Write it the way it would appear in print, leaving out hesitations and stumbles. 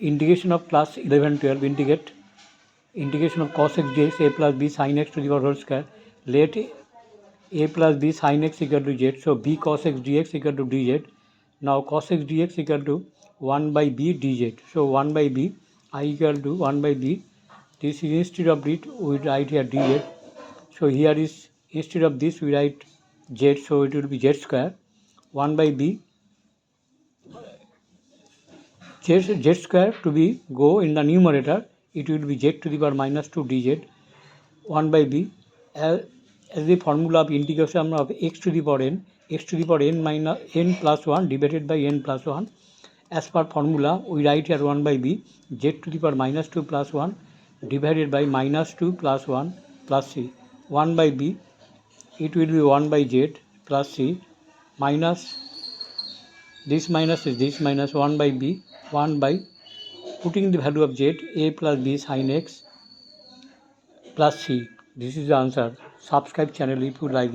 integration of class 11 12 integration of cos x dx a plus b sin x to the power whole square. Let a plus b sin x equal to z. So b cos x dx equal to dz. Now cos x dx equal to 1 by b dz. So 1 by b I equal to 1 by b. This is instead of it we write here dz. So here is instead of this we write z. So it will be z square. 1 by b z square to be go in the numerator. It will be z to the power minus 2 dz. 1 by b as the formula of integration of x to the power n minus n plus 1 divided by n plus 1. As per formula we write here 1 by b z to the power minus 2 plus 1 divided by minus 2 plus 1 plus c. 1 by b it will be 1 by z plus c minus this minus is this minus 1 by b 1 by putting the value of z a plus b sin x plus c. This is the answer. Subscribe channel if you like it.